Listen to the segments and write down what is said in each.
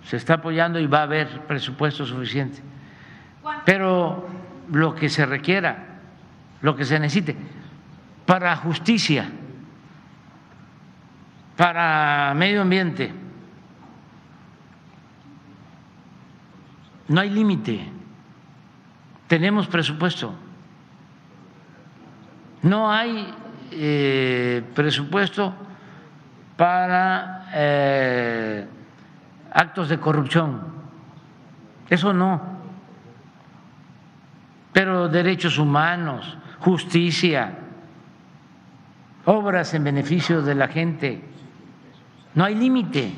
se está apoyando y va a haber presupuesto suficiente. Pero lo que se requiera, lo que se necesite, para justicia, para medio ambiente, no hay límite. Tenemos presupuesto. No hay presupuesto para actos de corrupción. Eso no. Pero derechos humanos, justicia, obras en beneficio de la gente, no hay límite.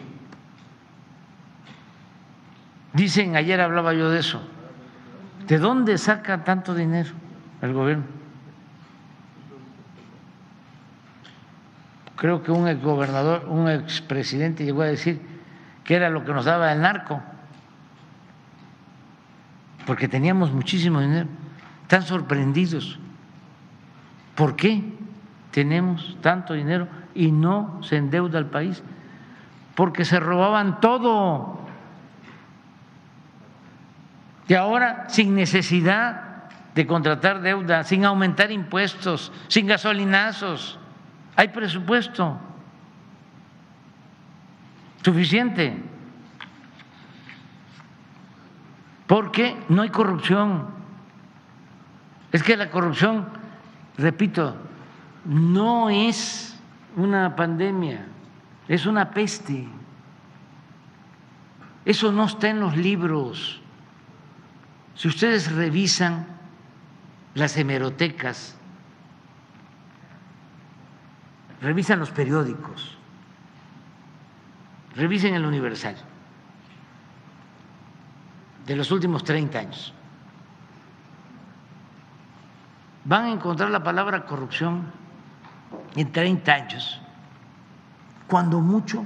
Dicen, ayer hablaba yo de eso, ¿de dónde saca tanto dinero el gobierno? Creo que un exgobernador, un expresidente llegó a decir que era lo que nos daba el narco, porque teníamos muchísimo dinero. Están sorprendidos. ¿Por qué tenemos tanto dinero y no se endeuda el país? Porque se robaban todo. Y ahora, sin necesidad de contratar deuda, sin aumentar impuestos, sin gasolinazos, hay presupuesto suficiente, porque no hay corrupción. Es que la corrupción, repito, no es una pandemia, es una peste. Eso no está en los libros. Si ustedes revisan las hemerotecas, revisan los periódicos, revisen el Universal de los últimos 30 años, van a encontrar la palabra corrupción en 30 años, cuando mucho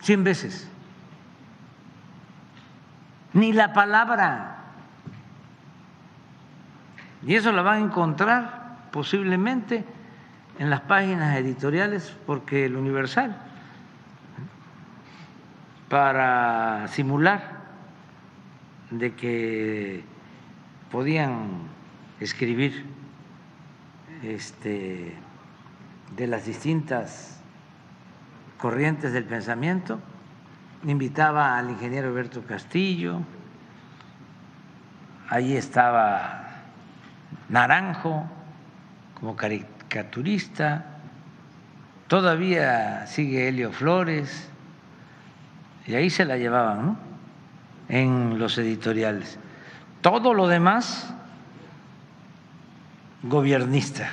100 veces. Ni la palabra. Y eso la van a encontrar posiblemente en las páginas editoriales, porque el Universal, para simular de que podían escribir de las distintas corrientes del pensamiento, invitaba al ingeniero Alberto Castillo, ahí estaba Naranjo como caricaturista, todavía sigue Helio Flores, y ahí se la llevaban, ¿no?, en los editoriales. Todo lo demás, gobiernista.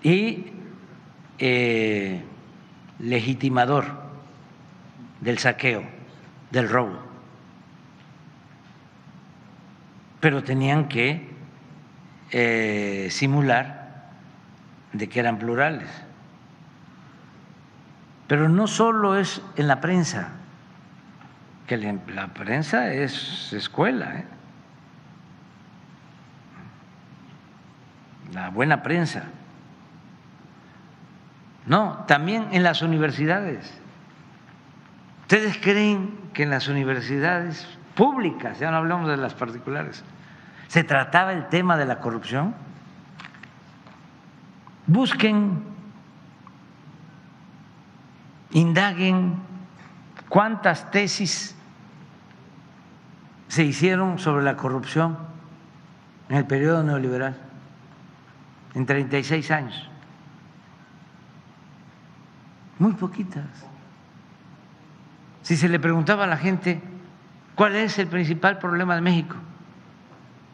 Y legitimador del saqueo, del robo. Pero tenían que simular de que eran plurales. Pero no solo es en la prensa, que la prensa es escuela, la buena prensa. No, también en las universidades. ¿Ustedes creen que en las universidades públicas, ya no hablamos de las particulares, se trataba el tema de la corrupción? Busquen, indaguen cuántas tesis se hicieron sobre la corrupción en el periodo neoliberal, en 36 años. Muy poquitas. Si se le preguntaba a la gente cuál es el principal problema de México,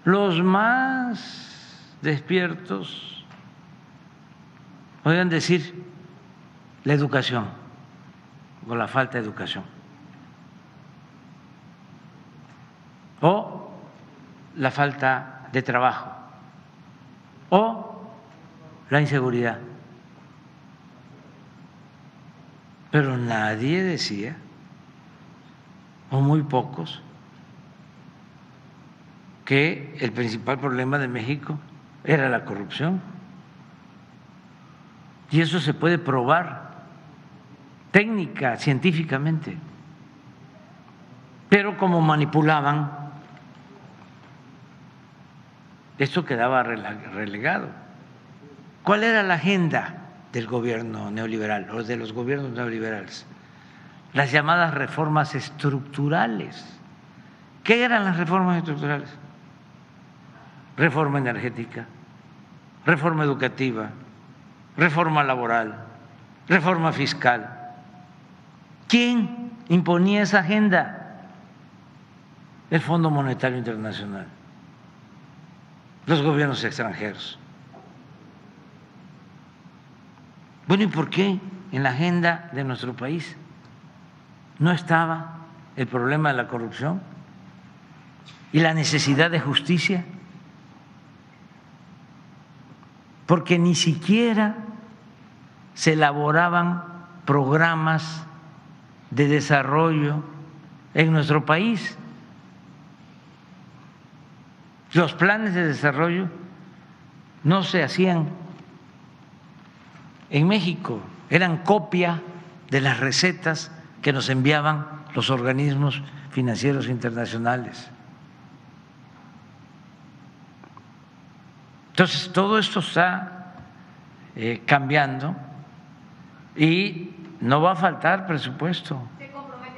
los más despiertos podían decir la educación o la falta de educación, o la falta de trabajo, o la inseguridad. Pero nadie decía, o muy pocos, que el principal problema de México era la corrupción. Y eso se puede probar técnica, científicamente. Pero como manipulaban, esto quedaba relegado. ¿Cuál era la agenda del gobierno neoliberal o de los gobiernos neoliberales? Las llamadas reformas estructurales. ¿Qué eran las reformas estructurales? Reforma energética, reforma educativa, reforma laboral, reforma fiscal. ¿Quién imponía esa agenda? El Fondo Monetario Internacional, los gobiernos extranjeros. Bueno, ¿y por qué en la agenda de nuestro país no estaba el problema de la corrupción y la necesidad de justicia? Porque ni siquiera se elaboraban programas de desarrollo en nuestro país. Los planes de desarrollo no se hacían en México, eran copia de las recetas que nos enviaban los organismos financieros internacionales. Entonces, todo esto está cambiando y no va a faltar presupuesto.